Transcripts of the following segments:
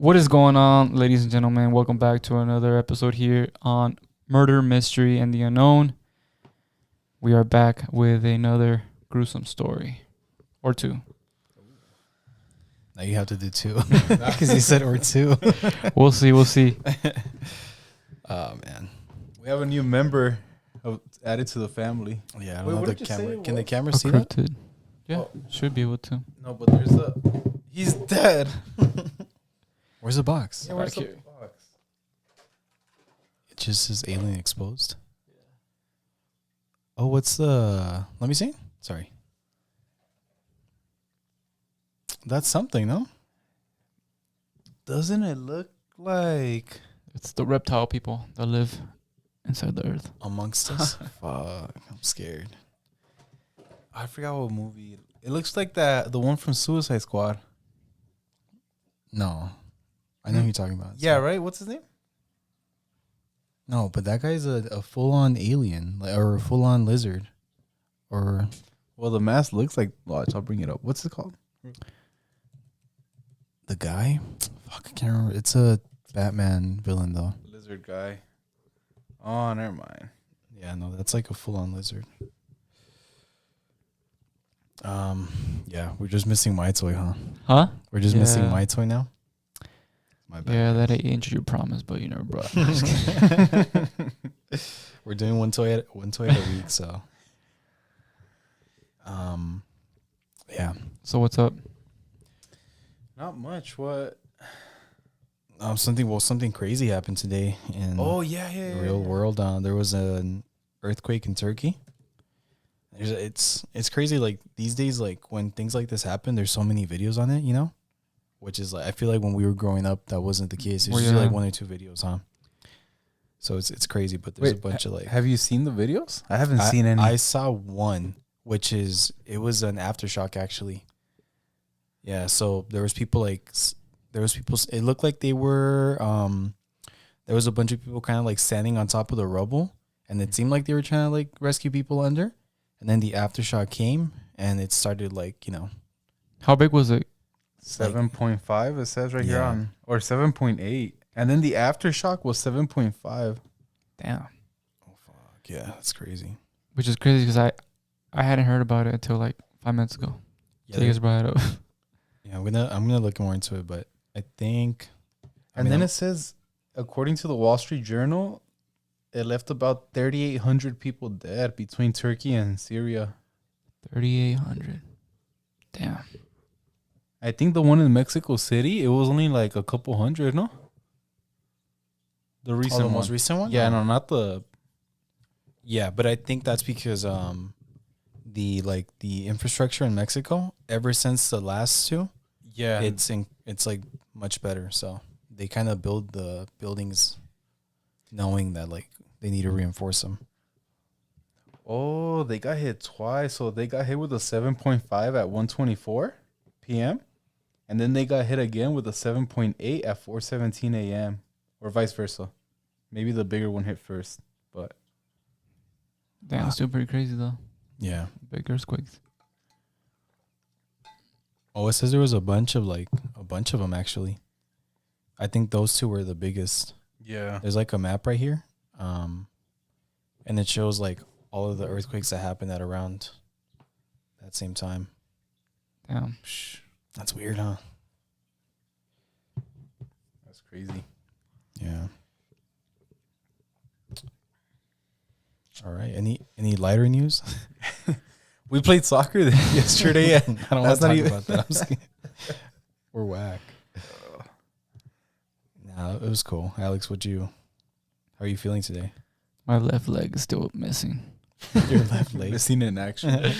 What is going on, ladies and gentlemen? Welcome back to another episode here on Murder, Mystery, and the Unknown. We are back with another gruesome story. Or two. Now you have to do two. Because you said or two. We'll see. Oh, man. We have a new member added to the family. Yeah, I Wait, don't know what the did you say camera. it Can the was? camera see that? Cryptid. Yeah, Oh. should be able to. No, but there's a... He's dead. Where's the box? Yeah, where's Back the here. box? It just says alien exposed. Oh, what's the... Let me see. Sorry. That's something, no? Doesn't it look like... It's the reptile people that live inside the earth. Amongst us? Fuck, I'm scared. I forgot what movie. It looks like the one from Suicide Squad. No. I know who you're talking about. Yeah, right? What's his name? No, but that guy's a full-on alien. Or a full-on lizard. Or... Well, the mask looks like... Watch, I'll bring it up. What's it called? The guy? Fuck, I can't remember. It's a Batman villain, though. Lizard guy. Oh, never mind. Yeah, no, that's like a full-on lizard. Yeah, we're just missing my toy, huh? Huh? We're just missing Yeah. my toy now. My bad. Yeah, that ain't injured your promise, but you never brought it. We're doing one toy at a week, so. Yeah. So what's up? Not much. What? Something crazy happened today in yeah. the real world. There was an earthquake in Turkey. It's crazy. Like these days, like when things like this happen, there's so many videos on it, you know, which is like I feel like when we were growing up, that wasn't the case. It's usually like one or two videos, huh? So it's crazy, but there's a bunch of like. Have you seen the videos? I haven't seen any. I saw one, it was an aftershock actually. Yeah, so there was people. It looked like they were. There was a bunch of people kind of like standing on top of the rubble, and it seemed like they were trying to like rescue people under. And then the aftershock came, and it started like, you know. How big was it? 7.5, it says right here Yeah. on, or 7.8. And then the aftershock was 7.5. Damn. Oh fuck, yeah, that's crazy. Which is crazy because I hadn't heard about it until like 5 minutes ago. Yeah, So you guys brought it up. yeah, I'm gonna look more into it, but I think. And then it says, according to the Wall Street Journal, it left about 3,800 people dead between Turkey and Syria. 3,800. Damn. I think the one in Mexico City, it was only like a couple hundred, no? The recent the one. most recent one. Yeah, no, not the... Yeah, but I think that's because the infrastructure in Mexico ever since the last two, Yeah. it's like much better. So they kind of build the buildings knowing that like they need to reinforce them. Oh, they got hit twice. So they got hit with a 7.5 at 1:24 p.m. And then they got hit again with a 7.8 at 4:17 a.m. Or vice versa. Maybe the bigger one hit first. But Damn, it's still pretty crazy though. Yeah. Big earthquakes. Oh, it says there was a bunch of them actually. I think those two were the biggest. yeah. There's like a map right here, and it shows like all of the earthquakes that happened at around that same time. Damn. That's weird, huh? That's crazy. Yeah. All right. Any lighter news? We played soccer yesterday. I don't want to talk about that. I'm just kidding. We're whack. Nah, it was cool. Alex, how are you feeling today? My left leg is still missing. Your left leg. Seen it in action.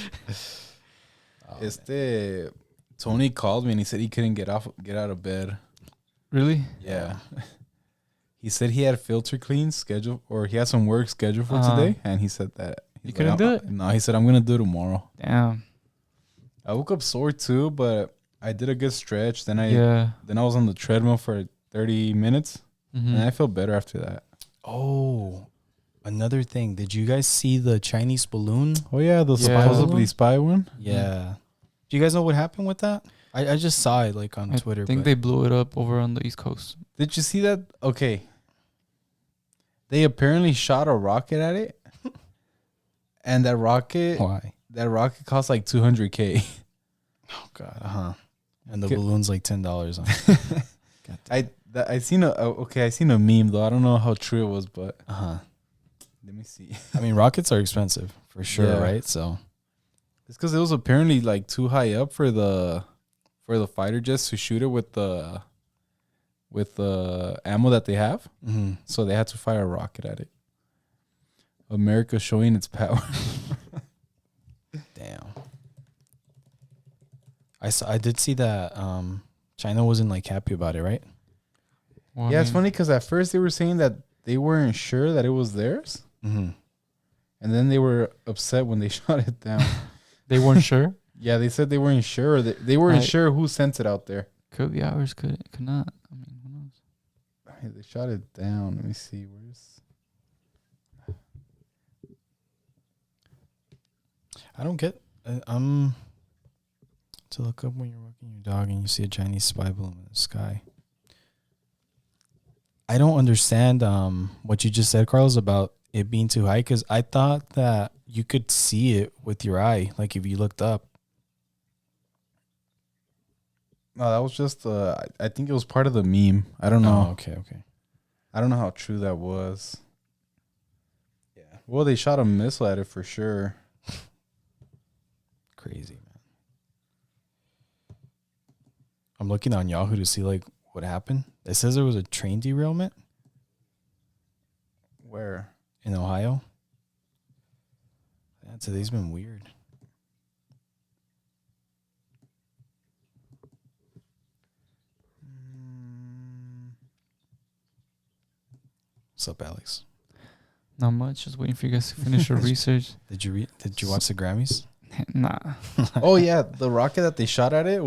Tony called me and he said he couldn't get out of bed. Really? Yeah. He said he had filter clean scheduled, or he had some work scheduled for today, and he said that You couldn't do it? No, he said I'm gonna do it tomorrow. Damn. I woke up sore too, but I did a good stretch. Then I was on the treadmill for 30 minutes, Mm-hmm. and I felt better after that. Oh, another thing. Did you guys see the Chinese balloon? Oh yeah, the supposedly spy one. Yeah. Do you guys know what happened with that? I just saw it like on Twitter. I think but they blew it up over on the East Coast. Did you see that? Okay. They apparently shot a rocket at it. And that rocket why? cost like $200K. Oh God. And the Okay. balloon's like $10 on. I seen a meme though. I don't know how true it was, but let me see. I mean, rockets are expensive for sure, Yeah. right? So It's because it was apparently like too high up for the fighter jets to shoot it with the ammo that they have. So they had to fire a rocket at it. America showing its power. damn. I did see that China wasn't like happy about it, right? Well, Yeah, it's funny because at first they were saying that they weren't sure that it was theirs, Mm-hmm. and then they were upset when they shot it down. They weren't sure. Yeah, they said they weren't sure. They weren't sure who sent it out there. Could be ours. Could not. I mean, who knows? Hey, they shot it down. Let me see. Where's? I don't get. To look up when you're walking your dog and you see a Chinese spy balloon in the sky. I don't understand what you just said, Carlos, about it being too high, because I thought that you could see it with your eye, like if you looked up. No, that was just. I think it was part of the meme. I don't know. Oh, okay. I don't know how true that was. Yeah. Well, they shot a missile at it for sure. Crazy, man. I'm looking on Yahoo to see like what happened. It says there was a train derailment Where? in Ohio. Yeah, today's been weird. What's up, Alex? Not much. Just waiting for you guys to finish your research. Did you watch the Grammys? Nah. Oh yeah, the rocket that they shot at it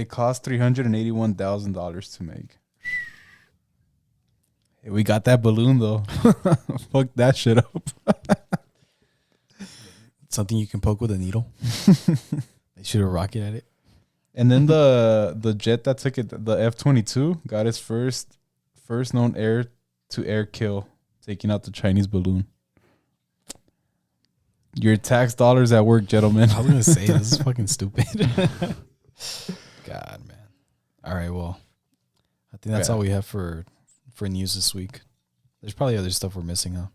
cost $381,000 to make. Hey, we got that balloon though. Fuck that shit up. Something you can poke with a needle. They shoot a rocket at it. And then the jet that took it, the F-22, got its first known air-to-air kill, taking out the Chinese balloon. Your tax dollars at work, gentlemen. I was gonna say this is fucking stupid. God, man. All right, well, I think that's all we have for news this week. There's probably other stuff we're missing,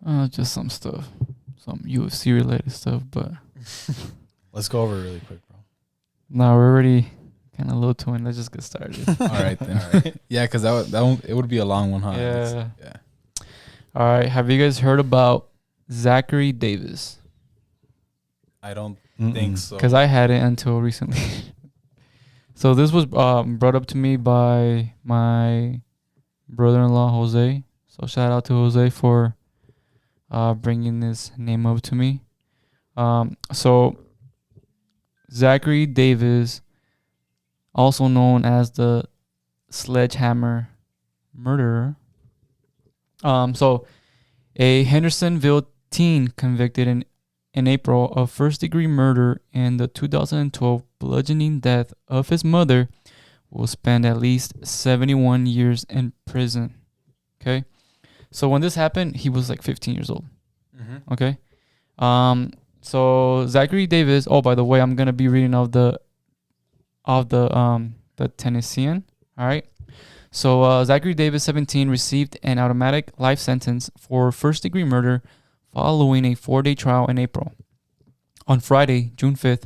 huh? Just some stuff, some UFC related stuff, but Let's go over it really quick, bro. no, we're already kind of low to it. Let's just get started. All right then. All right. Yeah, because that one, it would be a long one, huh? Yeah. Yeah. All right. Have you guys heard about Zachary Davis? I don't Mm-mm. think so. Because I hadn't until recently. So this was brought up to me by my brother-in-law, Jose. So shout out to Jose for bringing this name up to me. So Zachary Davis, also known as the Sledgehammer murderer. So a Hendersonville teen convicted in April of first-degree murder in the 2012 bludgeoning death of his mother will spend at least 71 years in prison. Okay? So when this happened, he was like 15 years old. Mm-hmm. Okay? So Zachary Davis, oh, by the way, I'm going to be reading of the Tennessean, all right? So Zachary Davis, 17, received an automatic life sentence for first-degree murder following a 4-day trial in April. On Friday, June 5th,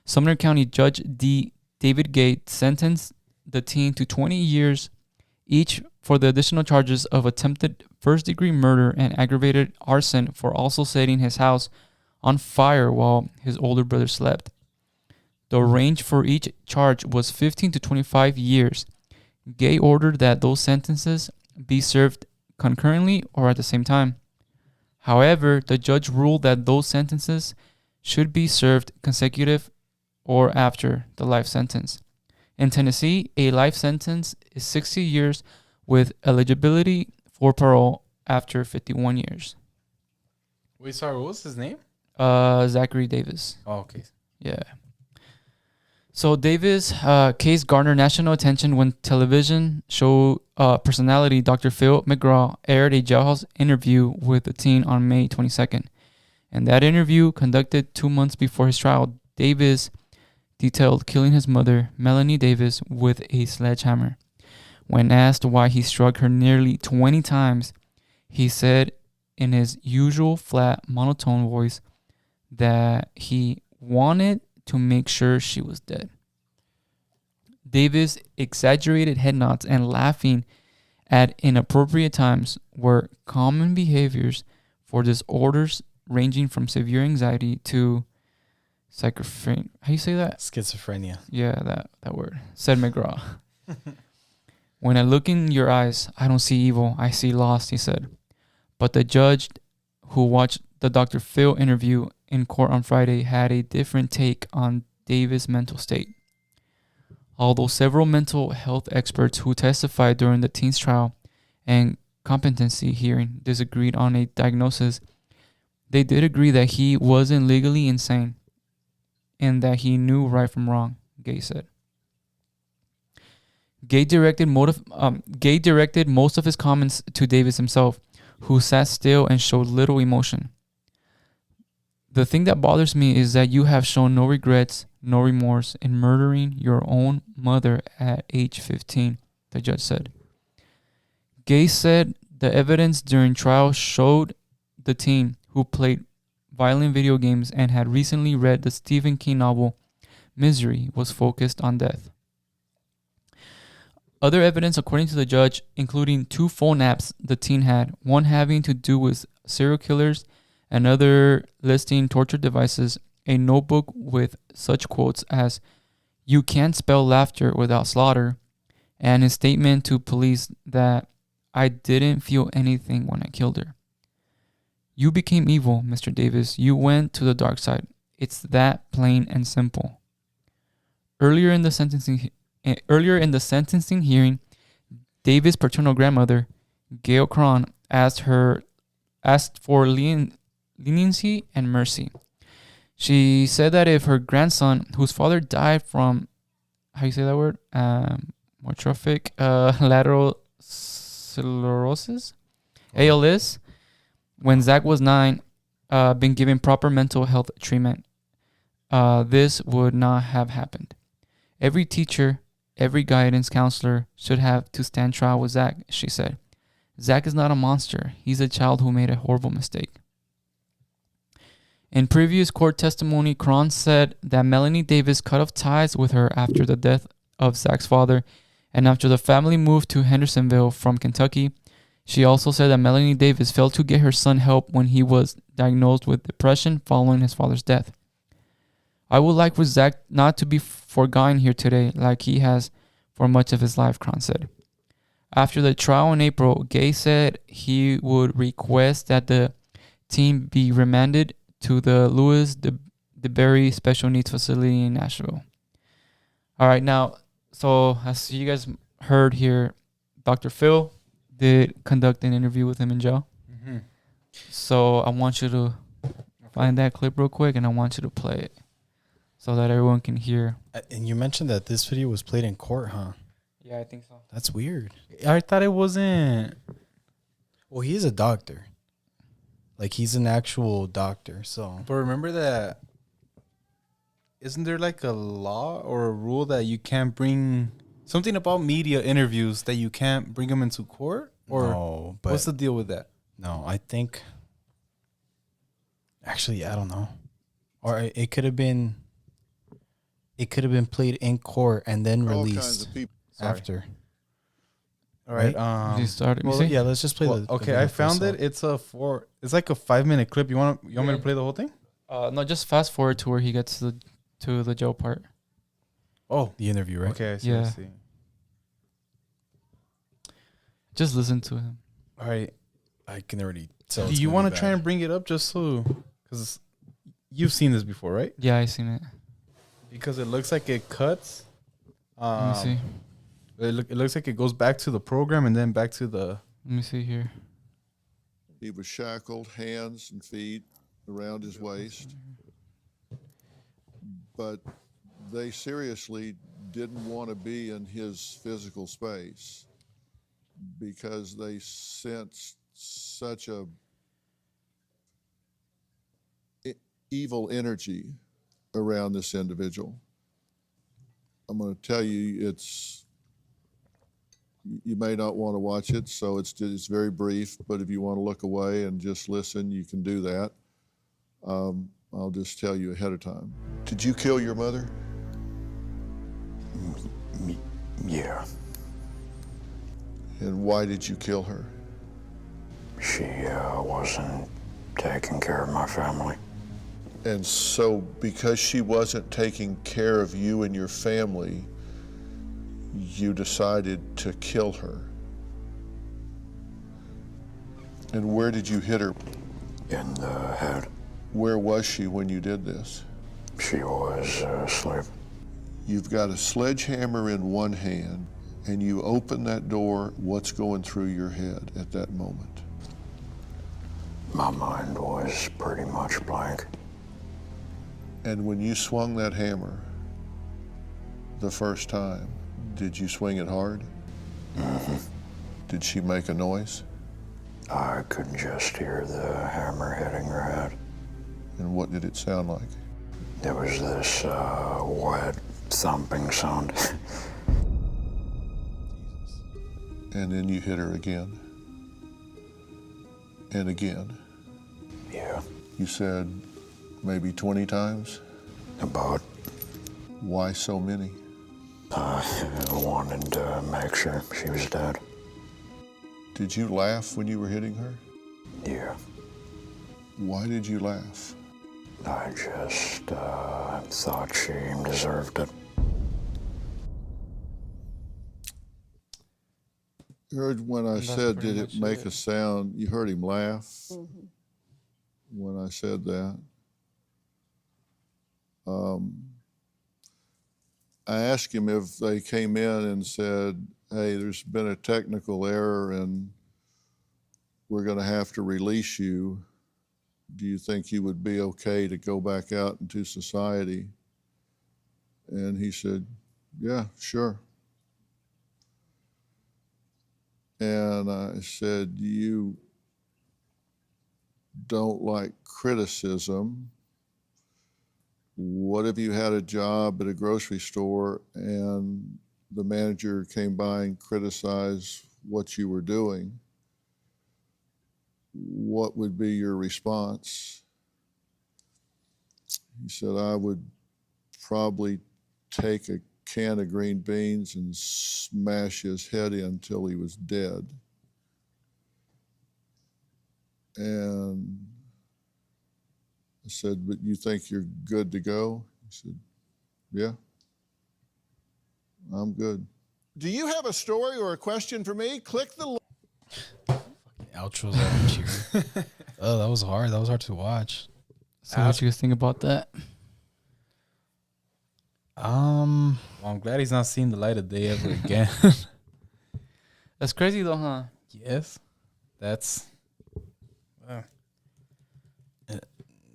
Sumner County Judge D. David Gate sentenced the teen to 20 years each for the additional charges of attempted first-degree murder and aggravated arson for also setting his house on fire while his older brother slept. The range for each charge was 15 to 25 years. Gay ordered that those sentences be served concurrently or at the same time. However, the judge ruled that those sentences should be served consecutive or after the life sentence. In Tennessee, a life sentence is 60 years with eligibility for parole after 51 years. Wait, sorry, what was his name? Zachary Davis. Oh, okay. Yeah. So Davis' case garnered national attention when television show personality Dr. Phil McGraw aired a jailhouse interview with the teen on May 22nd. In that interview, conducted 2 months before his trial, Davis detailed killing his mother, Melanie Davis, with a sledgehammer. When asked why he struck her nearly 20 times, he said in his usual flat, monotone voice that he wanted to make sure she was dead. Davis' exaggerated head nods and laughing at inappropriate times were common behaviors for disorders ranging from severe anxiety to schizophrenia. How you say that? Schizophrenia. Yeah, that word. Said McGraw. When I look in your eyes, I don't see evil. I see loss, he said. But the judge who watched the Dr. Phil interview in court on Friday had a different take on Davis' mental state. Although several mental health experts who testified during the teen's trial and competency hearing disagreed on a diagnosis, they did agree that he wasn't legally insane and that he knew right from wrong, Gay said. Gay directed most of his comments to Davis himself, who sat still and showed little emotion. The thing that bothers me is that you have shown no regrets, no remorse in murdering your own mother at age 15, the judge said. Gay said the evidence during trial showed the teen, who played violent video games and had recently read the Stephen King novel Misery, was focused on death. Other evidence, according to the judge, including 2 phone apps the teen had, one having to do with serial killers, another listing torture devices, a notebook with such quotes as, "You can't spell laughter without slaughter," and his statement to police that, "I didn't feel anything when I killed her." You became evil, Mr. Davis. You went to the dark side. It's that plain and simple. Earlier in the sentencing hearing, Davis' paternal grandmother, Gail Cron, asked for leniency and mercy. She said that if her grandson, whose father died from, how you say that word? Amyotrophic lateral sclerosis, ALS, when Zach was 9, been given proper mental health treatment, this would not have happened. Every teacher, every guidance counselor should have to stand trial with Zach, she said. Zach is not a monster. He's a child who made a horrible mistake. In previous court testimony, Cron said that Melanie Davis cut off ties with her after the death of Zach's father and after the family moved to Hendersonville from Kentucky. She also said that Melanie Davis failed to get her son help when he was diagnosed with depression following his father's death. I would like for Zach not to be forgotten here today like he has for much of his life, Cron said. After the trial in April, Gay said he would request that the team be remanded to the Louis DeBerry Special Needs Facility in Nashville. All right, now, so as you guys heard here, Dr. Phil did conduct an interview with him in jail. Mm-hmm. So I want you to find that clip real quick, and I want you to play it so that everyone can hear. And you mentioned that this video was played in court, huh? Yeah, I think so. That's weird. I thought it wasn't. Well, he is a doctor. Like, he's an actual doctor, so. But remember that. Isn't there like a law or a rule that you can't bring something about media interviews that you can't bring them into court? Or no, but what's the deal with that? No, I think. Actually, I don't know. Or it could have been. It could have been played in court and then released after. All right. You started. Well, yeah, let's just play the. Okay, I found it. It's like a 5-minute clip. You want me to play the whole thing? No, just fast forward to where he gets to the jail part. Oh, the interview, right? Okay, I see. Yeah. I see. Just listen to him. All right. I can already tell. Do you want to try and bring it up just so? Because you've seen this before, right? Yeah, I seen it. Because it looks like it cuts. Let me see. It looks like it goes back to the program and then back to the. Let me see here. He was shackled, hands and feet around his waist. But they seriously didn't want to be in his physical space because they sensed such a evil energy around this individual. I'm going to tell you, you may not want to watch it, so it's very brief, but if you want to look away and just listen, you can do that. I'll just tell you ahead of time. Did you kill your mother? Yeah. And why did you kill her? She wasn't taking care of my family. And so because she wasn't taking care of you and your family, you decided to kill her. And where did you hit her? In the head. Where was she when you did this? She was asleep. You've got a sledgehammer in one hand, and you open that door. What's going through your head at that moment? My mind was pretty much blank. And when you swung that hammer the first time, did you swing it hard? Mm-hmm. Did she make a noise? I could just hear the hammer hitting her head. And what did it sound like? There was this wet thumping sound. And then you hit her again. And again. Yeah. You said maybe 20 times? About. Why so many? I wanted to make sure she was dead. Did you laugh when you were hitting her? Yeah. Why did you laugh? I just thought she deserved it. You heard when I That's said, pretty did it much make it. a sound? You heard him laugh when I said that. I asked him if they came in and said, hey, there's been a technical error and we're going to have to release you. Do you think you would be okay to go back out into society? And he said, yeah, sure. And I said, you don't like criticism. What if you had a job at a grocery store and the manager came by and criticized what you were doing? What would be your response? He said, I would probably take a can of green beans and smash his head in until he was dead. And I said, but you think you're good to go? He said, yeah, I'm good. Do you have a story or a question for me? Click the link. Outros are cheery. Oh, that was hard. That was hard to watch. So what you guys think about that? Well, I'm glad he's not seeing the light of day ever again. That's crazy though, huh? Yes, that's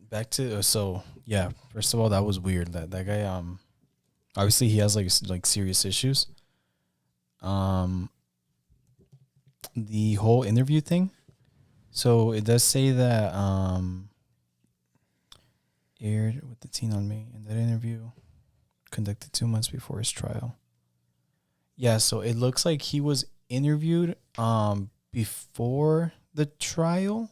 back to so yeah. First of all, that was weird. That guy obviously he has like serious issues. The whole interview thing. So it does say that aired with the teen on me in that interview conducted 2 months before his trial. Yeah, so it looks like he was interviewed before the trial,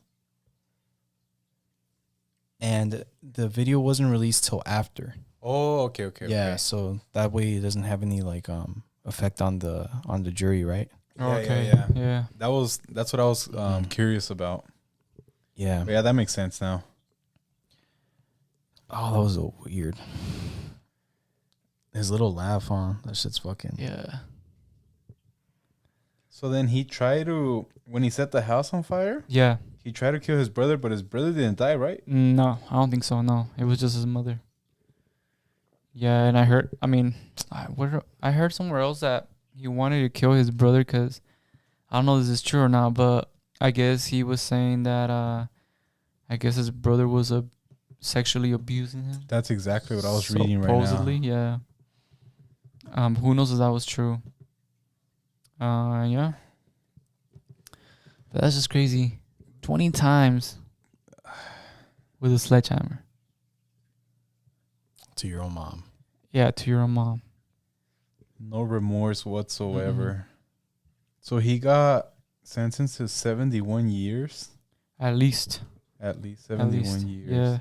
and the video wasn't released till after. Oh, okay. Yeah, so that way it doesn't have any effect on the jury, right? Yeah. That's what I was curious about. Yeah. But yeah, that makes sense now. Oh, that was so weird. His little laugh, huh? That shit's fucking. Yeah. So then he tried to, when he set the house on fire, Yeah. he tried to kill his brother, but his brother didn't die, right? No, I don't think so. No, it was just his mother. Yeah, and I heard. I mean, I heard somewhere else that he wanted to kill his brother because I don't know if this is true or not, but I guess he was saying that I guess his brother was sexually abusing him. That's exactly what I was reading right now. Supposedly, yeah. Who knows if that was true? Yeah. But that's just crazy. 20 times with a sledgehammer. To your own mom. Yeah, to your own mom. No remorse whatsoever. So he got sentenced to 71 years. At least. At least At 71 least. years. Yeah.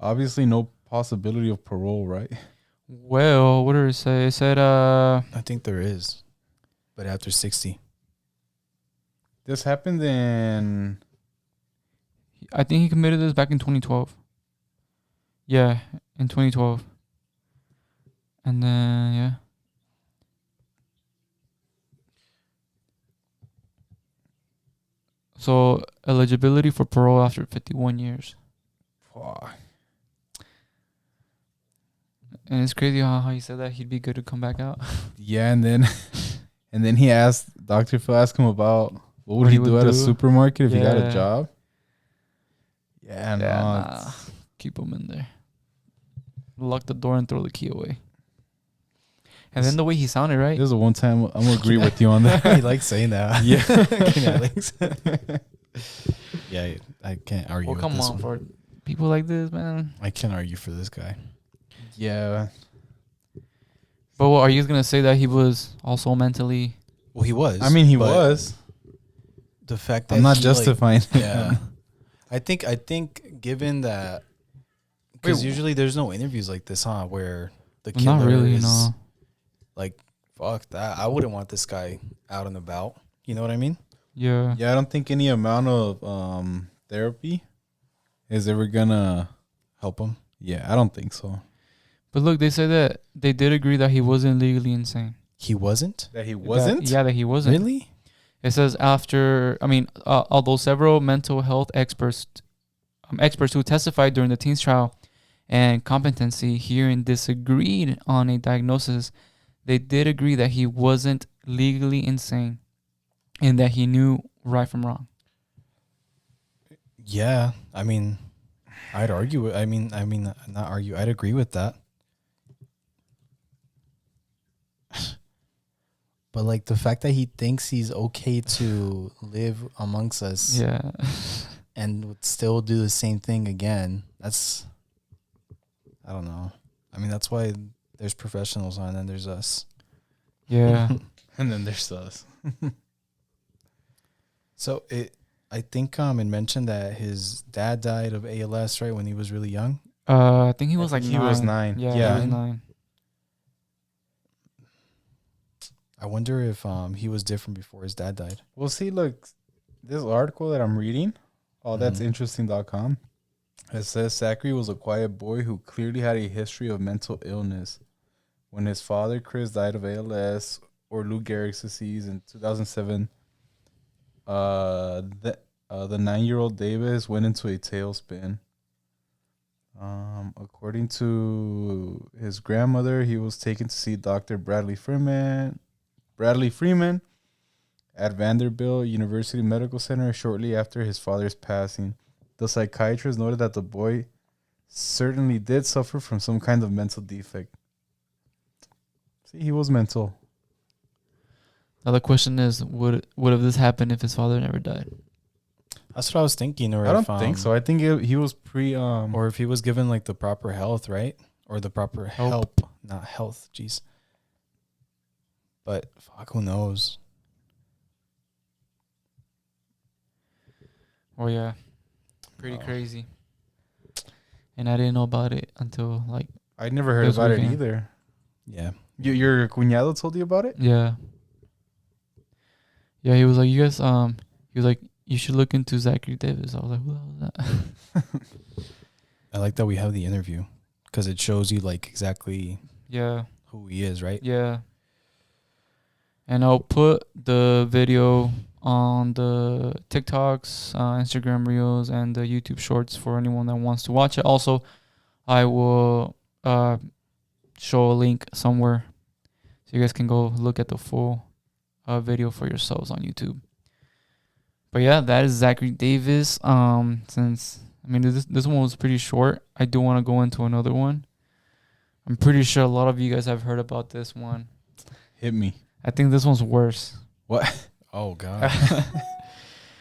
Obviously, no possibility of parole, right? Well, what did it say? It said, I think there is. But after 60. This happened in... I think he committed this back in 2012. Yeah, in 2012. And then, yeah. So, eligibility for parole after 51 years. And it's crazy how he said that he'd be good to come back out. Yeah, and then he asked, Dr. Phil asked him about what would he do at a supermarket if he got a job. Yeah, Nah. Keep him in there. Lock the door and throw the key away. And then the way he sounded, right? This is the one time I'm gonna agree with you on that. He likes saying that. Yeah. Yeah, I can't argue Well, with come this on, one. for people like this, man. I can't argue for this guy. Yeah. But what, are you gonna say that he was also mentally? Well, he was. I mean, he but was. The fact that I'm not he, justifying like, yeah. I think given that, because usually there's no interviews like this, huh? Where the killer Not really, is no. like, fuck that. I wouldn't want this guy out and about. You know what I mean? Yeah. Yeah, I don't think any amount of therapy is ever gonna Help him. Yeah, I don't think so. But look, they said that they did agree that he wasn't legally insane. He wasn't? That he wasn't? That he wasn't. Really? It says although several mental health experts who testified during the teen's trial and competency hearing disagreed on a diagnosis, they did agree that he wasn't legally insane and that he knew right from wrong. Yeah. I mean, I'd argue. I mean, not argue. I'd agree with that. But like the fact that he thinks he's okay to live amongst us, Yeah. and would still do the same thing again, that's, I don't know. I mean, that's why there's professionals on and there's us. Yeah. And then there's us. So I think it mentioned that his dad died of ALS, right, when he was really young. I think he was I like think 9. he was 9. Yeah, Yeah. he was 9. I wonder if he was different before his dad died. Well, see, look, this article that I'm reading, that's interesting.com. It says Zachary was a quiet boy who clearly had a history of mental illness. When his father, Chris, died of ALS or Lou Gehrig's disease in 2007, the 9-year-old Davis went into a tailspin. According to his grandmother, he was taken to see Dr. Bradley Freeman at Vanderbilt University Medical Center shortly after his father's passing. The psychiatrist noted that the boy certainly did suffer from some kind of mental defect. See, he was mental. Now the question is, would have this happened if his father never died? That's what I was thinking. Or I don't if, think so. I think he was or if he was given like the proper health, right? Or the proper help. Not health. Jeez. But fuck, who knows? Oh yeah, pretty crazy. And I didn't know about it until like I never heard this about it weekend. either. Yeah. Your cuñado told you about it? Yeah. Yeah, he was like, you guys, he was like, you should look into Zachary Davis. I was like, who the hell is that? I like that we have the interview because it shows you like exactly Yeah. who he is, right? Yeah. And I'll put the video on the TikToks, Instagram Reels, and the YouTube Shorts for anyone that wants to watch it. Also, I will show a link somewhere so you guys can go look at the full video for yourselves on YouTube. But yeah, that is Zachary Davis. Since this one was pretty short, I do want to go into another one. I'm pretty sure a lot of you guys have heard about this one. Hit me. I think this one's worse. What? Oh God.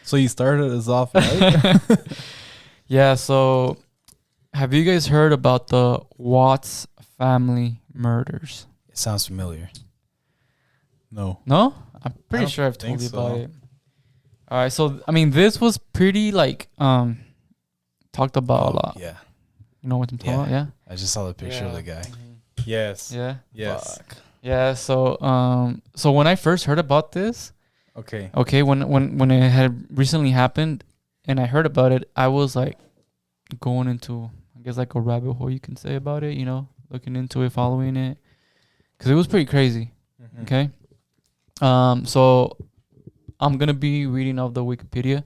So you started us off right? Yeah, so have you guys heard about the Watts family murders? It sounds familiar. No. No? I'm pretty don't sure I've think told you about so. it. All right, so I mean this was pretty like talked about a lot. Yeah. You know what I'm talking Yeah. about? Yeah. I just saw the picture of the guy. Yes. Yeah. Yes. Fuck. Yeah, so when I first heard about this, Okay. okay, when it had recently happened and I heard about it, I was like going into, I guess, like a rabbit hole, you can say, about it, you know, looking into it, following it, because it was pretty crazy. Okay. So I'm going to be reading off the Wikipedia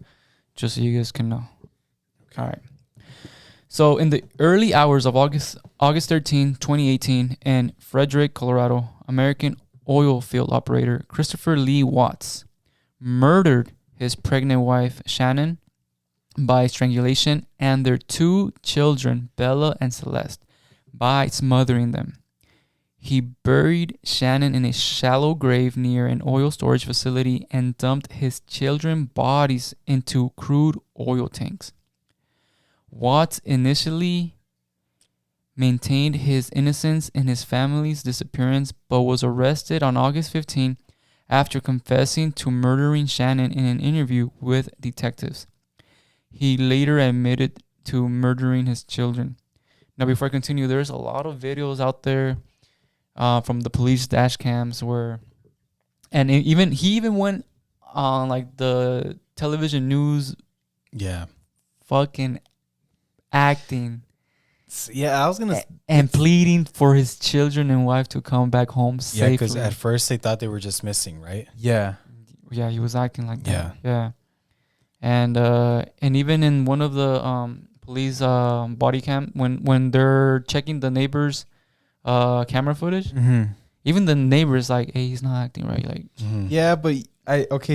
just so you guys can know. All right. So in the early hours of August 13, 2018, in Frederick, Colorado, American oil field operator Christopher Lee Watts murdered his pregnant wife, Shannon, by strangulation, and their 2 children, Bella and Celeste, by smothering them. He buried Shannon in a shallow grave near an oil storage facility and dumped his children's bodies into crude oil tanks. Watts initially maintained his innocence in his family's disappearance, but was arrested on August 15 after confessing to murdering Shannon in an interview with detectives. He later admitted to murdering his children. Now, before I continue, there's a lot of videos out there from the police dash cams where, and he even went on like the television news, Yeah. fucking acting Yeah, I was gonna. and pleading for his children and wife to come back home Yeah, safely. because at first they thought they were just missing, right? Yeah. Yeah, he was acting like Yeah. that. Yeah. And even in one of the police body cam, when they're checking the neighbors camera footage, even the neighbors like, hey, he's not acting right. Like, Yeah, but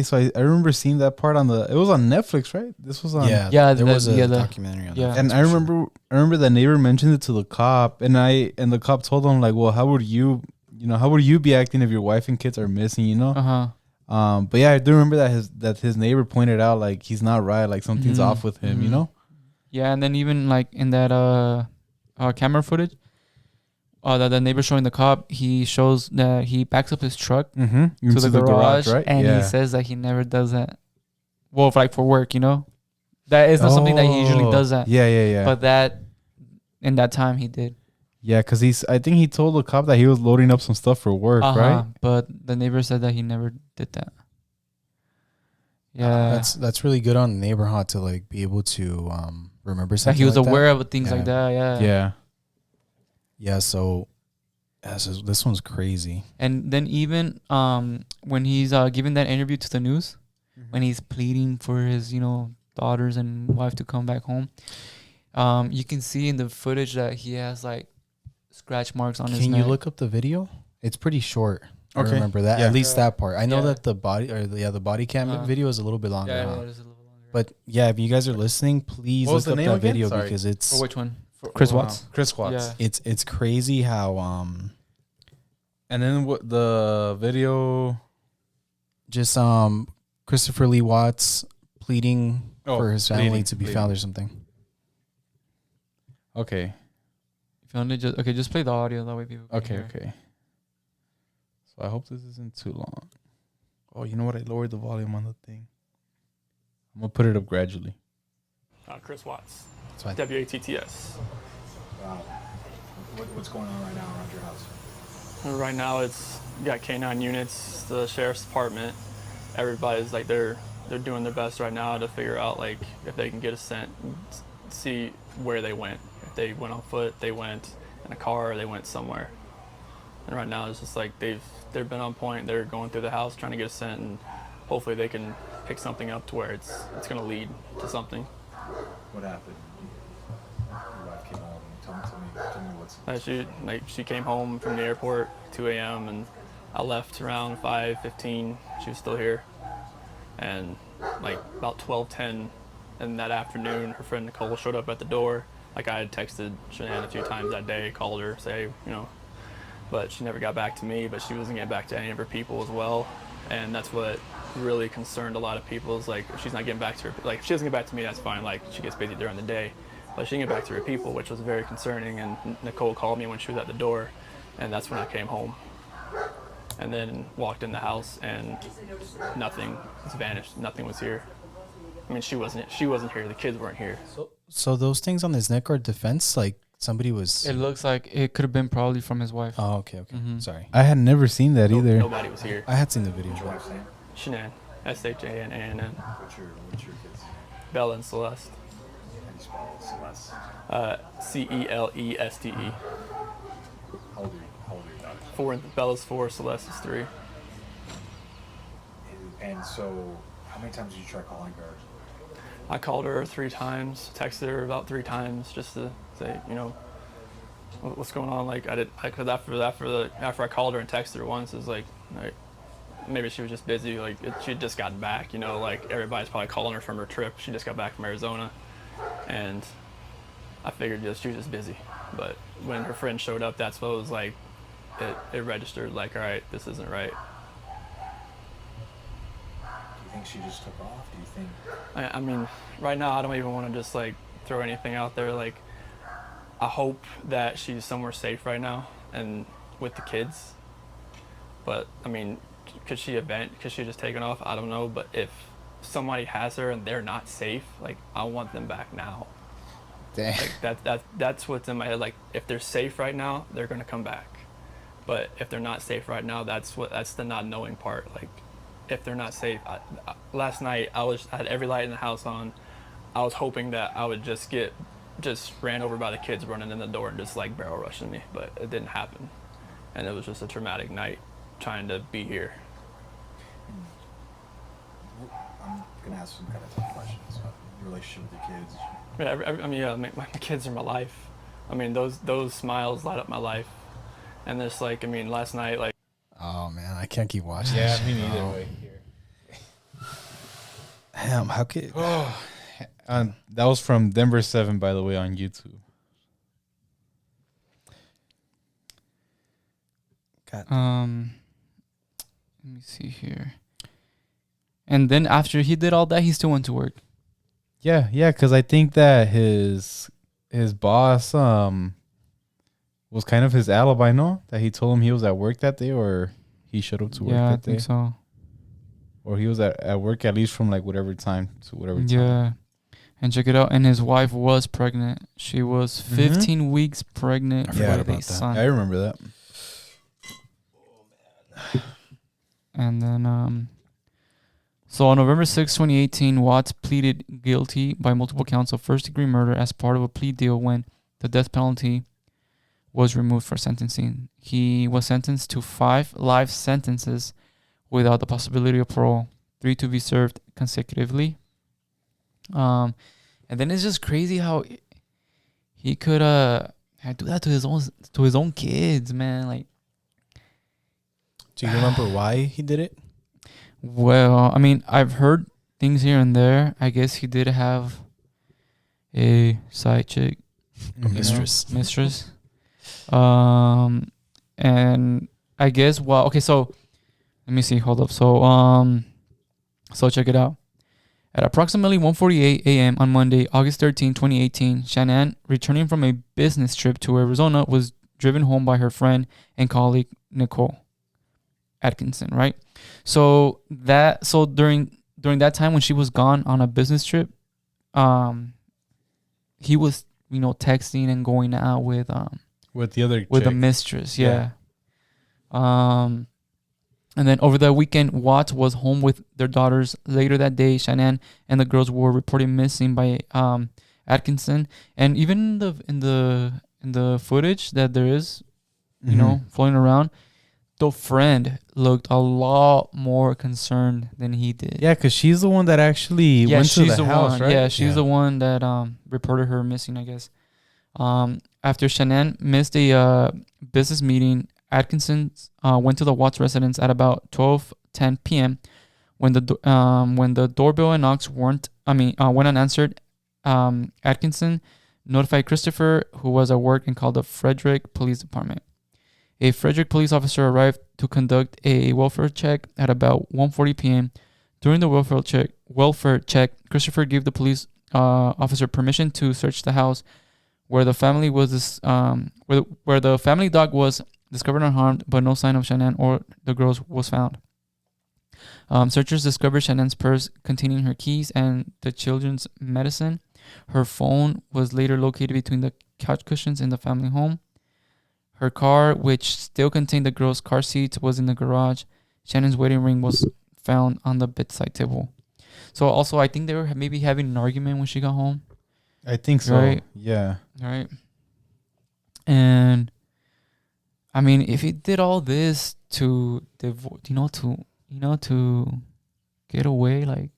so I remember seeing that part on it was on Netflix, right? This was on Yeah, there was a the documentary on yeah. that. and that's I for sure. remember the neighbor mentioned it to the cop, and the cop told him like, well, how would you be acting if your wife and kids are missing, you know? But yeah, I do remember that his neighbor pointed out like he's not right, like something's Mhm. off with him, you Mhm. know? Yeah, and then even like in that camera footage, that the neighbor showing the cop, he shows that he backs up his truck Mm-hmm. to the garage, right? and yeah. he says that he never does that. Well, like for work, you know, that is not something that he usually does that. Yeah. But that in that time he did. Yeah, because I think he told the cop that he was loading up some stuff for work, right? But the neighbor said that he never did that. Yeah, That's really good on the neighbor, huh? To like be able to remember that something. he was like aware that. of things Yeah. like that. Yeah. Yeah. Yeah. So this one's crazy. And then even when he's giving that interview to the news, when he's pleading for his daughters and wife to come back home, you can see in the footage that he has like scratch marks on his Can neck. you look up the video? It's pretty short. I Okay. remember that. Yeah. At least Yeah. that part. I know Yeah. that the body cam video is a little bit longer. Yeah, huh? it is a little longer. But yeah, if you guys are listening, please What was look the up name that again? video Sorry. because it's For which one? Chris Watts. Chris Watts. Yeah. it's crazy how And then what the video? just Christopher Lee Watts pleading Oh, for his family pleading, to be pleading. found or something. Okay. If you only just play the audio that way people can Okay. hear. Okay. So I hope this isn't too long. Oh, you know what? I lowered the volume on the thing. I'm gonna put it up gradually. Chris Watts, That's fine. WATTS. Wow. What's going on right now around your house? Right now, you got K9 units, the sheriff's department. Everybody's like they're doing their best right now to figure out like if they can get a scent, see where they went. If they went on foot, they went in a car, or they went somewhere. And right now, it's just like they've been on point. They're going through the house trying to get a scent, and hopefully they can pick something up to where it's going to lead to something. What happened? Your wife came home. Tell me what's. She came home from the airport 2 a.m. and I left around 5:15. She was still here, and like about 12:10 in that afternoon, her friend Nicole showed up at the door Like I had texted Shanann a few times that day, called her, say, but she never got back to me. But she wasn't getting back to any of her people as well, and that's what really concerned a lot of people. Is like, if she's not getting back to her, like if she doesn't get back to me, that's fine. Like she gets busy during the day, but she didn't get back to her people, which was very concerning. And Nicole called me when she was at the door, and that's when I came home, and then walked in the house, and nothing has vanished. Nothing was here. I mean, she wasn't here. The kids weren't here. So those things on his neck are defense? Like somebody was... It looks like it could have been probably from his wife. Oh, okay. Mhm. Sorry. I had never seen that either. Nobody was here. I had seen the video. What's your wife's name? Shanann, Shanann, What's your kids? Bella and Celeste. How do you spell it? Celeste. Celeste. How old are your daughters? 4, Bella's 4, Celeste is 3. And so, how many times did you try calling her? I called her 3 times, texted her about 3 times just to say, what's going on. Like cause after I called her and texted her once, it's like maybe she was just busy. Like she'd just gotten back, like everybody's probably calling her from her trip. She just got back from Arizona, and I figured she was just busy. But when her friend showed up, that's what it was like. It registered like, all right, this isn't right. Do you think she just took off? Do you think? I mean, right now I don't even want to just like throw anything out there. Like, I hope that she's somewhere safe right now and with the kids. But I mean, could she just taken off? I don't know. But if somebody has her and they're not safe, like I want them back now. Dang. Like that's what's in my head. Like if they're safe right now, they're gonna come back. But if they're not safe right now, that's the not knowing part. Like if they're not safe, last night I had every light in the house on. I was hoping that I would just ran over by the kids running in the door and just like barrel rushing me, but it didn't happen. And it was just a traumatic night trying to be here. I'm gonna ask some kind of tough questions about your relationship with your kids. Yeah, my kids are my life. I mean, those smiles light up my life. And just like, I mean, last night, like. Oh man, I can't keep watching. Yeah, this me shit. neither. Oh. Wait, here. Damn, how could? That was from Denver 7, by the way, on YouTube. God. Let me see here. And then after he did all that, he still went to work. Yeah, because I think that his boss was kind of his alibi, no? That he told him he was at work that day, or he showed up to work Yeah, I that day. think so. Or he was at work at least from like whatever time to whatever time. Yeah. And check it out. And his wife was pregnant. She was 15 weeks pregnant I forgot with about a that. son. I remember that. And then, so on November 6, 2018, Watts pleaded guilty by multiple counts of first-degree murder as part of a plea deal when the death penalty was removed for sentencing. He was sentenced to 5 life sentences without the possibility of parole, 3 to be served consecutively. And then it's just crazy how he could do that to his own kids, man. Like, Do you remember why he did it? well, I mean, I've heard things here and there. I guess he did have a side chick, A mistress. mistress. And I guess, well, okay, so let me see. Hold up. So check it out. At approximately 1:48 a.m. on Monday, August 13, 2018, Shanann, returning from a business trip to Arizona, was driven home by her friend and colleague Nicole Atkinson, right? So during that time when she was gone on a business trip, he was, texting and going out with With the the mistress, yeah. And then over the weekend, Watts was home with their daughters. Later that day, Shanann and the girls were reported missing by Atkinson. And even in the footage that there is, floating around, the friend looked a lot more concerned than he did. Yeah, because she's the one that actually went to the house, one. right? Yeah, she's the one that reported her missing, I guess. After Shanann missed a business meeting, Atkinson went to the Watts residence at about 12:10 p.m. When the doorbell and knocks went unanswered, Atkinson notified Christopher, who was at work, and called the Frederick Police Department. A Frederick police officer arrived to conduct a welfare check at about 1:40 p.m. During the welfare check, Christopher gave the police officer permission to search the house where the family where the family dog was discovered unharmed, but no sign of Shannon or the girls was found. Searchers discovered Shannon's purse containing her keys and the children's medicine. Her phone was later located between the couch cushions in the family home. Her car, which still contained the girls' car seats, was in the garage. Shannon's wedding ring was found on the bedside table. So also, I think they were maybe having an argument when she got home. I think so. Right. Yeah. Right. And I mean, if he did all this to to get away, like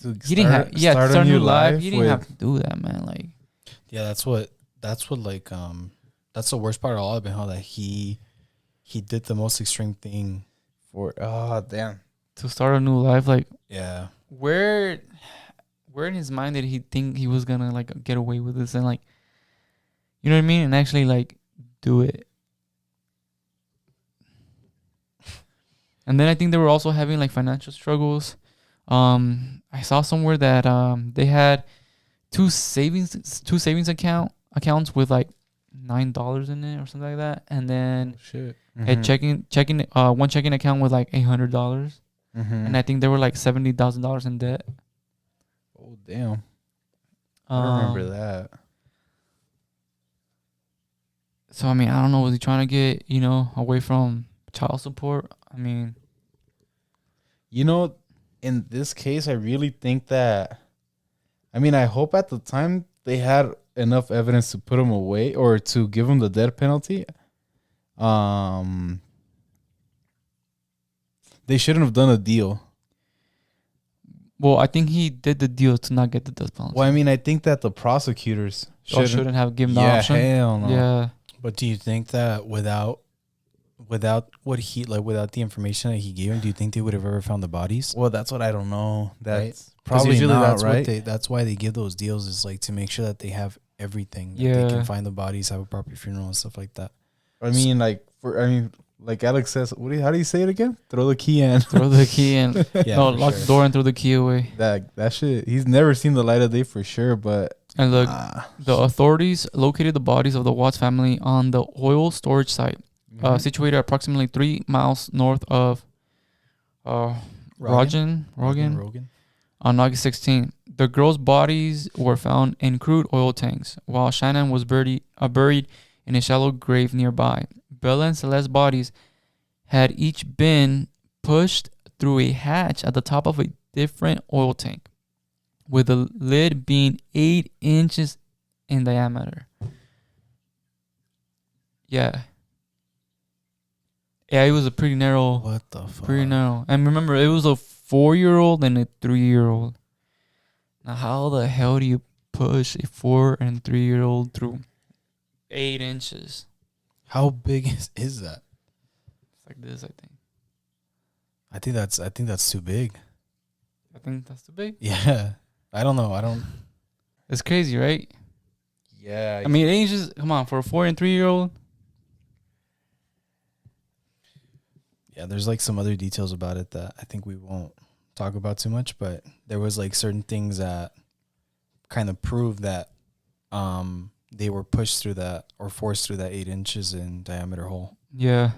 he didn't have start a new life. He didn't have to do that, man. Like, yeah, that's what like that's the worst part of all of it, how that he did the most extreme thing for damn, to start a new life. Like, yeah, where in his mind did he think he was gonna like get away with this and like, you know what I mean, and actually like do it? And then I think they were also having like financial struggles. I saw somewhere that they had two savings accounts with like $9 in it or something like that, and then a checking one checking account with like $800, and I think they were like $70,000 in debt. Oh damn! I remember that. So I mean, I don't know. Was he trying to get away from child support? I mean, in this case, I really think that. I mean, I hope at the time they had enough evidence to put him away or to give him the death penalty. They shouldn't have done a deal. Well, I think he did the deal to not get the death penalty. Well, I mean, I think that the prosecutors shouldn't have given the option. Hell no. Yeah. But do you think that without without the information that he gave him, do you think they would have ever found the bodies? Well, that's what I don't know. That's right? probably usually not, that's right? That's why they give those deals, is like to make sure that they have everything. Yeah. That they can find the bodies, have a proper funeral and stuff like that. I mean, like Alex says, how do you say it again? Throw the key in. Throw the key in. Yeah, no, lock the door and throw the key away. That shit, he's never seen the light of day for sure. But and look, the authorities located the bodies of the Watts family on the oil storage site, situated approximately 3 miles north of Rogan. On August 16th. The girls' bodies were found in crude oil tanks, while Shannon was buried in a shallow grave nearby. Bella and Celeste's bodies had each been pushed through a hatch at the top of a different oil tank, with the lid being 8 inches in diameter. Yeah, it was a pretty narrow. What the fuck? Pretty narrow. And remember, it was a 4-year-old and a 3-year-old. Now, how the hell do you push a 4 and 3-year-old through 8 inches? How big is that? It's like this, I think. I think that's too big. I think that's too big. Yeah. I don't know. It's crazy, right? Yeah. I mean, 8 inches, come on, for a 4 and 3-year-old. Yeah, there's like some other details about it that I think we won't talk about too much, but there was like certain things that kind of prove that they were pushed through that or forced through that 8 inches in diameter hole. Yeah.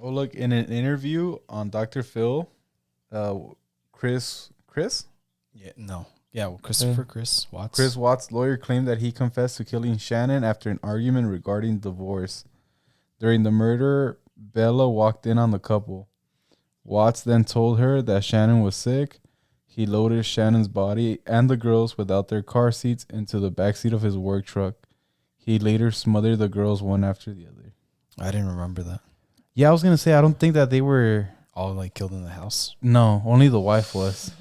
Oh, look, in an interview on Dr. Phil, Chris? Yeah, no. Yeah, Christopher Chris Watts. Chris Watts' lawyer claimed that he confessed to killing Shannon after an argument regarding divorce. During the murder, Bella walked in on the couple. Watts then told her that Shannon was sick. He loaded Shannon's body and the girls without their car seats into the backseat of his work truck. He later smothered the girls one after the other. I didn't remember that. Yeah, I was going to say, I don't think that they were... All like killed in the house? No, only the wife was.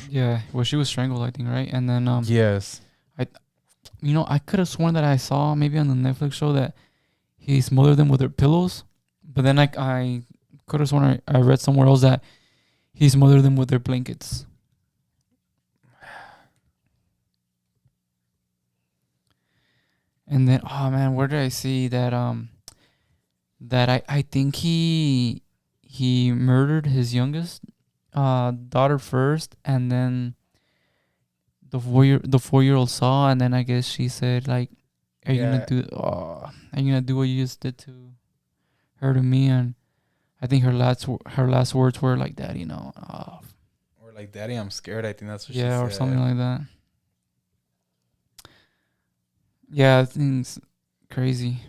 Yeah. Well, she was strangled, I think, right? And then... Yes. I could have sworn that I saw maybe on the Netflix show that he smothered them with their pillows. But then I could have sworn I read somewhere else that he smothered them with their blankets. And then, oh man, where did I see that? That I think he murdered his youngest daughter first, and then the 4-year-old saw, and then I guess she said like, "Are you gonna do? Are you gonna do what you just did to her to me?" And I think her last words were like that, Or like, "Daddy, I'm scared." I think that's what she said. yeah, or something like that. Yeah, I think it's crazy.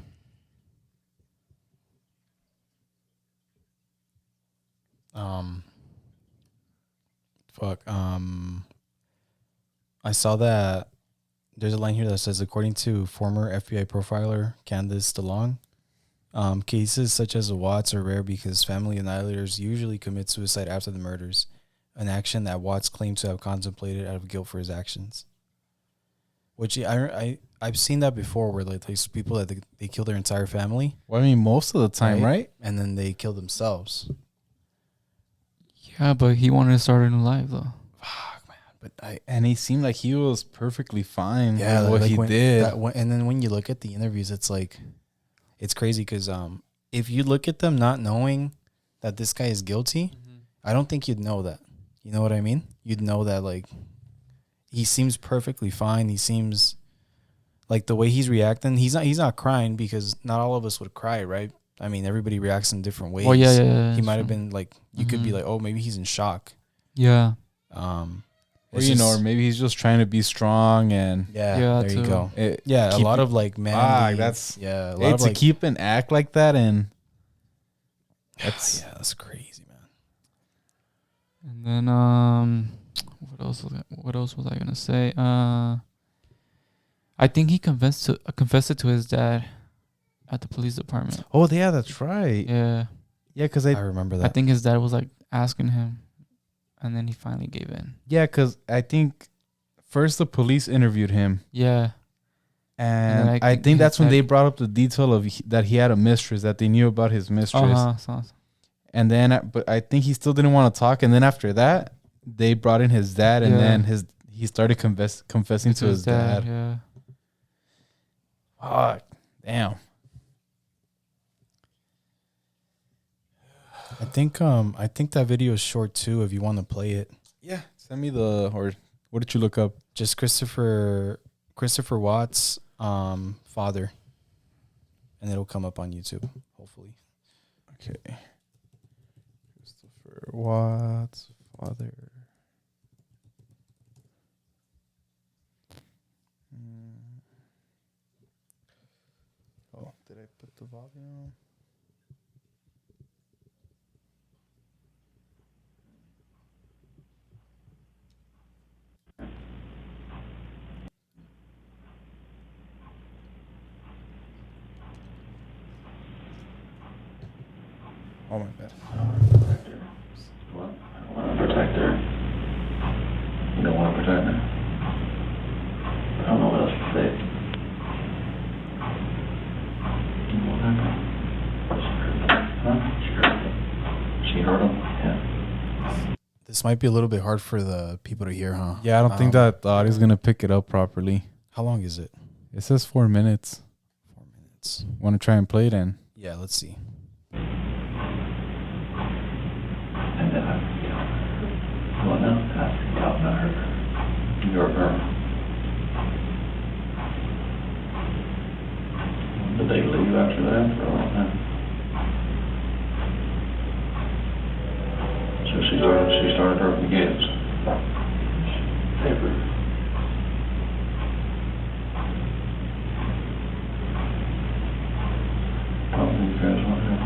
I saw that there's a line here that says, according to former FBI profiler Candace DeLong, cases such as the Watts are rare because family annihilators usually commit suicide after the murders, an action that Watts claimed to have contemplated out of guilt for his actions. Which I've seen that before, where like these people that they kill their entire family. Well, I mean, most of the time, right? And then they kill themselves. Yeah, but he wanted to start a new life though. Fuck, man. But And he seemed like he was perfectly fine with what like he did. And then when you look at the interviews, it's like, it's crazy because if you look at them not knowing that this guy is guilty, I don't think you'd know that. You know what I mean? You'd know that like he seems perfectly fine. He seems like the way he's reacting. He's not crying, because not all of us would cry, right? I mean, everybody reacts in different ways. Well, yeah. He might have been like, you could be like, oh, maybe he's in shock. Yeah. Or or maybe he's just trying to be strong and Yeah, there you go. a lot of like manly. That's a lot to of like, keep and act like that, and that's that's crazy, man. And then what else was I gonna say? I think he confessed it to his dad at the police department. oh yeah, that's right. Yeah. Yeah, because I remember that. I think his dad was like asking him, and then he finally gave in. Yeah, because I think first the police interviewed him. Yeah. And then I think that's when they brought up the detail of that he had a mistress, that they knew about his mistress. And then, but I think he still didn't want to talk. And then after that, they brought in his dad, and then he started confessing to his dad. Yeah. Oh, damn. I think that video is short too, if you want to play it. Yeah, send me or what did you look up? Just Christopher Watts' father, and it'll come up on YouTube, hopefully. Okay. Christopher Watts' father. Oh, did I put the volume? Oh my bad. What? I want to protect her. You don't want to protect her. I don't know what else to say. What happened? Huh? She hurt him? Yeah. This might be a little bit hard for the people to hear, huh? Yeah, I don't think that the audio's gonna pick it up properly. How long is it? It says 4 minutes. 4 minutes. Want to try and play it in? Yeah, let's see. And then well, no, that's not her. Your girl. Did they leave after that for a long time? So she started hurting the kids. Paper. How do you guys want to know?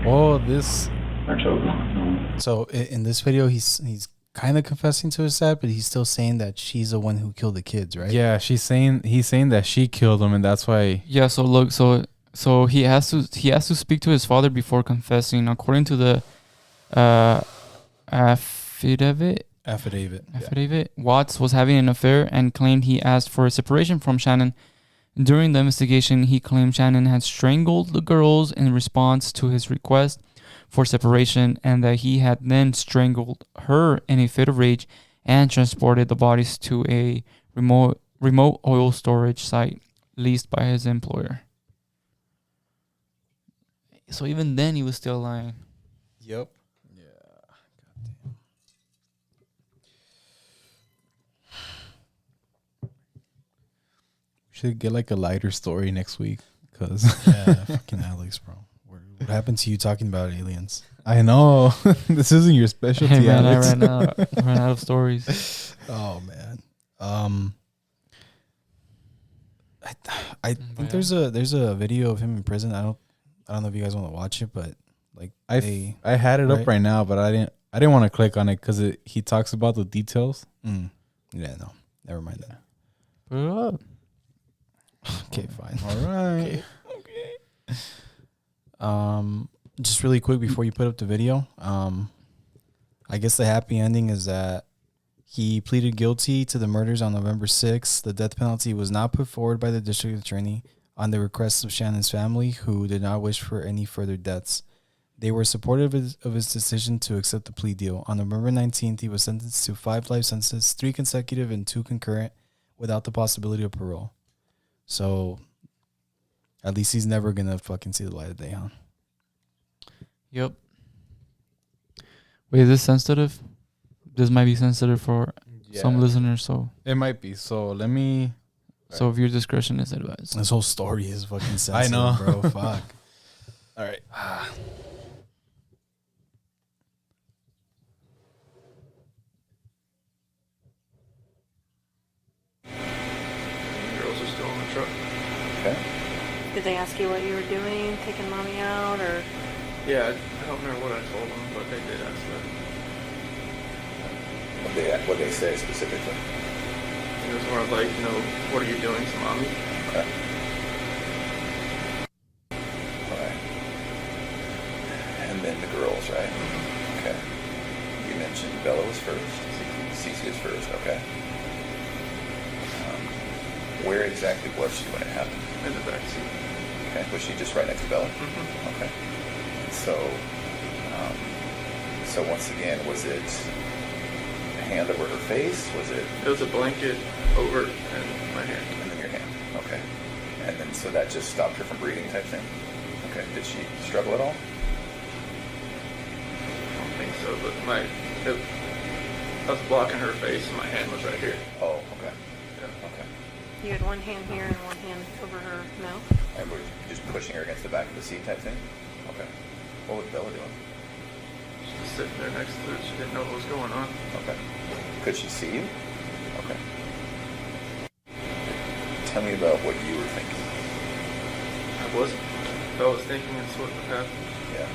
Oh, this. So in this video, he's kind of confessing to his dad, but he's still saying that she's the one who killed the kids, right? Yeah, he's saying that she killed him, and that's why. Yeah. So look. So he has to speak to his father before confessing. According to the affidavit. Watts was having an affair and claimed he asked for a separation from Shannon During the investigation, he claimed Shannon had strangled the girls in response to his request for separation, and that he had then strangled her in a fit of rage and transported the bodies to a remote oil storage site leased by his employer. So even then, he was still lying. Yep. Yeah. We should get like a lighter story next week, cause Yeah, fucking Alex, bro. What happened to you talking about aliens? I know this isn't your specialty, Hey man, Alex. I ran out of stories. Oh man. I think Yeah. there's a video of him in prison. I don't know if you guys want to watch it, but like I had it up right now, but I didn't want to click on it because he talks about the details. Yeah, no, never mind that. Put it up. Okay, fine. All right. Just really quick before you put up the video, I guess the happy ending is that he pleaded guilty to the murders on November 6th. The death penalty was not put forward by the district attorney on the request of Shannon's family, who did not wish for any further deaths. They were supportive of his decision to accept the plea deal. On November 19th, he was sentenced to 5 life sentences, 3 consecutive and 2 concurrent, without the possibility of parole. So, at least he's never going to fucking see the light of day, huh? Yep. Wait, is this sensitive? This might be sensitive for some listeners, so It might be. So let me. if your discretion is advised. This whole story is fucking sensitive, I know. bro. Fuck. All right. Girls are still in the truck. Okay. Did they ask you what you were doing, taking mommy out, or? Yeah, I don't remember what I told them, but they did ask that. What they say specifically? It was more of like, what are you doing to mommy? Okay. All right. And then the girls, right? Okay. You mentioned Bella was first. Cece was first. Okay. Where exactly was she when it happened? In the backseat. Okay. Was she just right next to Bella? Mm-hmm. Okay. So, so once again, was it a hand over her face? Was it? It was a blanket over and my hand. And then your hand. Okay. And then so that just stopped her from breathing type thing? Okay. Did she struggle at all? I don't think so, but I was blocking her face and my hand was right here. Oh, okay. Yeah. Okay. You had one hand here and one hand over her mouth? And were you just pushing her against the back of the seat type thing? Okay. What was Bella doing? She was sitting there next to it. She didn't know what was going on. Okay. Could she see you? Okay. Tell me about what you were thinking. I wasn't. If I was thinking it's what would happen. Yeah.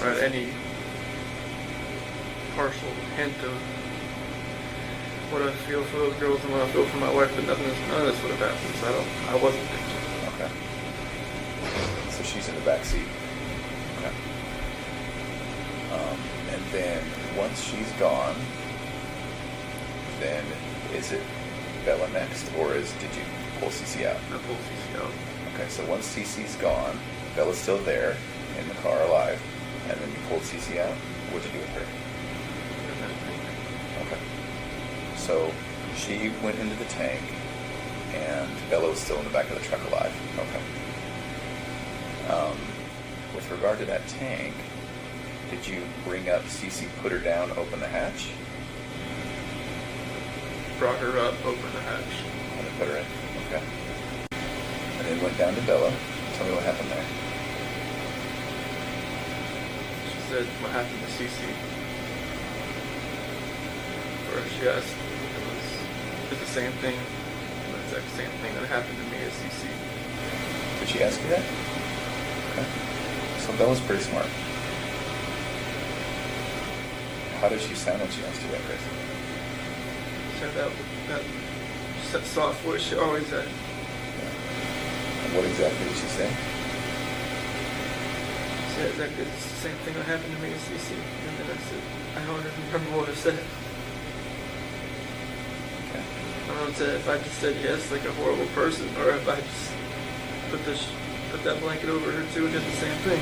Or had any partial hint of what I feel for those girls and what I feel for my wife, but none of this would have happened. So I wasn't thinking. Okay. So she's in the back seat. Okay. And then once she's gone, then is it Bella next, or did you pull Cece out? I pulled CC out. Okay, so once Cece's gone, Bella's still there in the car alive, and then you pulled Cece out. What'd you do with her? Okay. So she went into the tank, and Bella was still in the back of the truck alive. Okay. With regard to that tank, did you bring up Cece, put her down, open the hatch, Brought her up, opened the hatch. and then put her in? Okay. And then went down to Bella. Tell me what happened there. She said what happened to CC. Or she asked if it's the same thing, the exact same thing that happened to me as CC. Did she ask you that? Okay. So Bella's pretty smart. How does she sound when she asked you that, Chris? She had that soft voice she always had. And what exactly did she say? She said exactly it's the same thing that happened to me as CC. And then I said, I don't even remember what I said. Okay. don't know if I just said yes, like a horrible person, or if I just put that blanket over her too and did the same thing.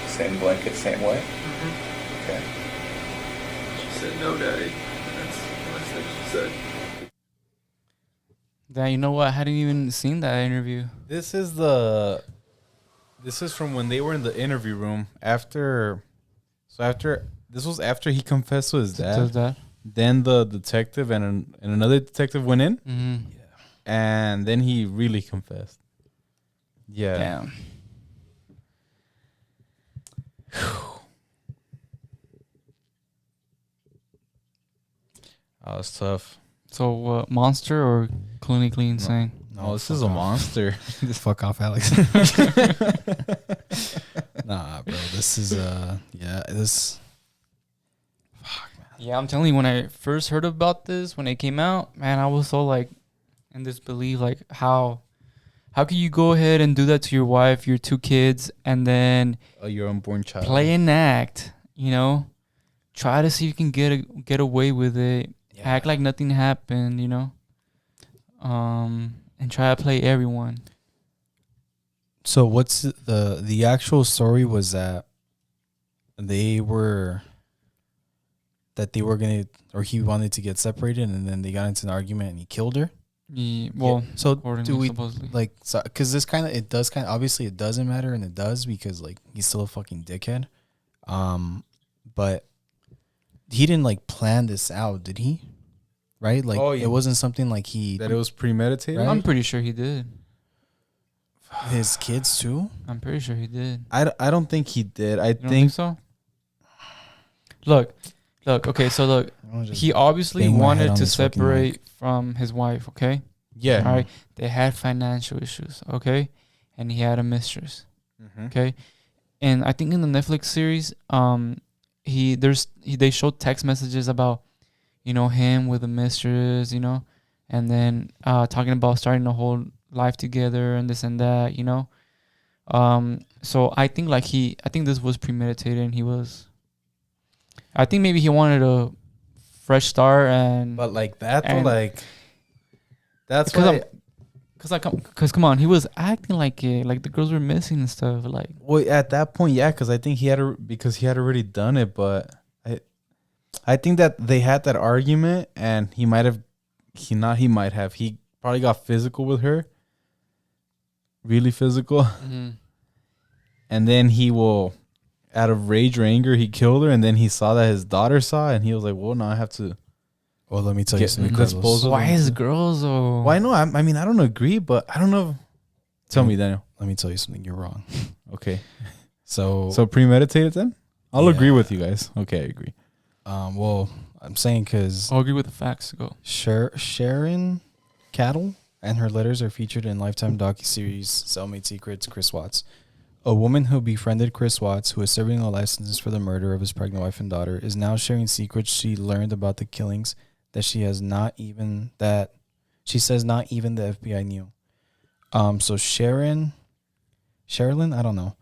Same blanket, same way? Okay. She said, no, Daddy. And that's the last thing she said. Dad, you know what? I hadn't even seen that interview. This is from when they were in the interview room after this was after he confessed to his Does dad. that? Then the detective and another detective went in, Mm-hmm. and then he really confessed. Yeah. Damn. Oh, it's tough. So, monster or clinically insane? No, this is a monster. Fuck off, Alex. Nah, bro. This is this. Yeah, I'm telling you, when I first heard about this, when it came out, man, I was so like in disbelief. Like, how can you go ahead and do that to your wife, your 2 kids, and then Your unborn child. play an act? You know, try to see if you can get away with it. Yeah. Act like nothing happened. You know, and try to play everyone. So what's the actual story was that they were gonna, or he wanted to get separated, and then they got into an argument and he killed her. Yeah, well, So according do we supposedly. like, so because this kind of, it does kind of, obviously it doesn't matter, and it does because like he's still a fucking dickhead. But he didn't like plan this out, did he? Right? Like, Oh, yeah. it wasn't something like That it was premeditated. Right? I'm pretty sure he did. his kids too. I'm pretty sure he did. I don't think he did. I You don't think so? Look. Okay, so look, he obviously bang my head wanted on to this fucking separate from his wife, okay? yeah. All right. They had financial issues, okay? And he had a mistress, Mhm. okay? And I think in the Netflix series, they showed text messages about, you know, him with a mistress, you know, and then talking about starting a whole life together and this and that, you know. So I think this was premeditated, and I think maybe he wanted a fresh start, and But like that, though, And- like that's Because why. Cause come on, he was acting like it, like the girls were missing and stuff. Like, Well, at that point, yeah, because I think he had already done it. But I think that they had that argument, and he probably got physical with her, really physical, and then out of rage or anger, he killed her, and then he saw that his daughter saw it, and he was like, "Well, now I have to." Well, let me tell you Get something. disposal. Carlos. Those why are the- is girls or Why no? I mean, I don't agree, but I don't know. Tell me, Daniel. Let me tell you something. You're wrong. Okay, So so premeditated then. I'll Yeah. agree with you guys. Okay, I agree. well, I'm saying because I'll agree with the facts. Go. Sharon Cattle and her letters are featured in Lifetime docuseries Cellmate Secrets, Chris Watts. A woman who befriended Chris Watts, who is serving a life sentence for the murder of his pregnant wife and daughter, is now sharing secrets she learned about the killings that she says not even the FBI knew. So Sherilyn, I don't know,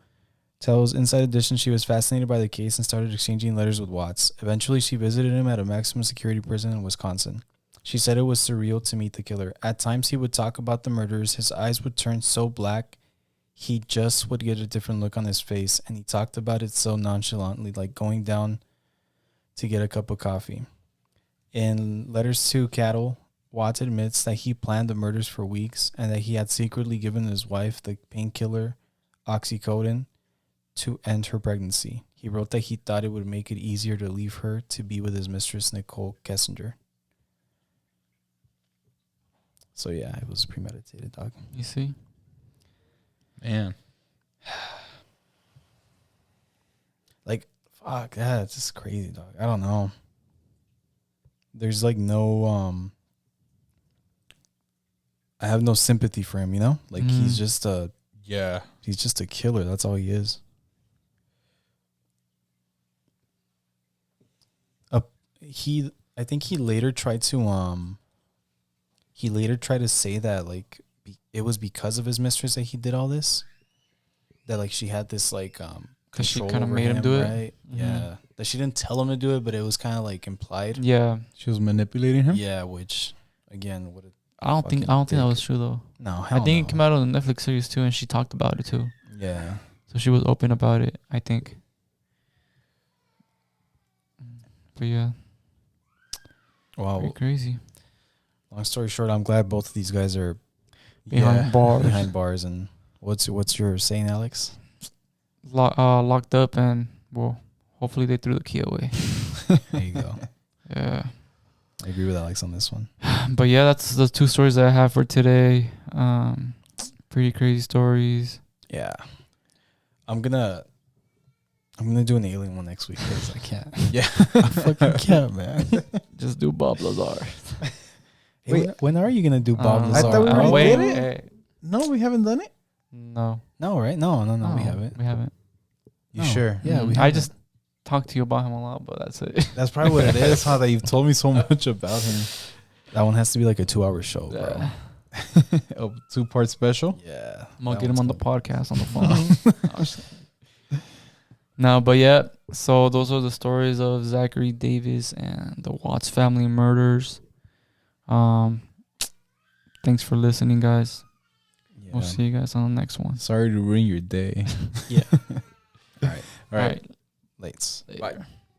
tells Inside Edition she was fascinated by the case and started exchanging letters with Watts. Eventually, she visited him at a maximum security prison in Wisconsin. She said it was surreal to meet the killer. At times, he would talk about the murders. His eyes would turn so black, he just would get a different look on his face, and he talked about it so nonchalantly, like going down to get a cup of coffee. In letters to Cattle, Watts admits that he planned the murders for weeks and that he had secretly given his wife the painkiller oxycodone to end her pregnancy. He wrote that he thought it would make it easier to leave her to be with his mistress, Nicole Kessinger. So yeah, it was premeditated, dog. You see? Man, Like, fuck, yeah, it's just crazy, dog. I don't know. There's like no I have no sympathy for him, you know? Like he's just a killer. That's all he is. I think he later tried to say that like it was because of his mistress that he did all this. That like she had this like Because she control kind of over made him do it. right? Mhm. Yeah. That she didn't tell him to do it, but it was kind of like implied. Yeah. she was manipulating him. Yeah, which again, what? I don't think that was true though. No, I hell think no. it came out on the Netflix series too, and she talked about it too. Yeah. So she was open about it, I think. But yeah, Wow. pretty crazy. Long story short, I'm glad both of these guys are Behind bars. Behind bars, and what's your saying, Alex? Locked up, and well, hopefully they threw the key away. There you go. Yeah. I agree with Alex on this one. But yeah, that's the two stories that I have for today. Pretty crazy stories. Yeah. I'm gonna do an alien one next week because I can't. Yeah, I fucking can't, man. Just do Bob Lazar. Wait, when are you gonna do Bob I Lazar? thought we already wait, did it. wait. No, we haven't done it. No. No, right? No, we haven't. We haven't. You No. sure? Yeah, we. I haven't. just talked to you about him a lot, but that's it. That's probably what it is. Huh? That you've told me so much about him. That one has to be like a 2-hour show, bro. Yeah. A 2-part special. Yeah. I'm gonna that get him one's on the cool. podcast on the phone. No, but yeah. So those are the stories of Zachary Davis and the Watts family murders. Thanks for listening, guys. Yeah. We'll see you guys on the next one. Sorry to ruin your day. Yeah. All right. All right. Lates. Later. Bye.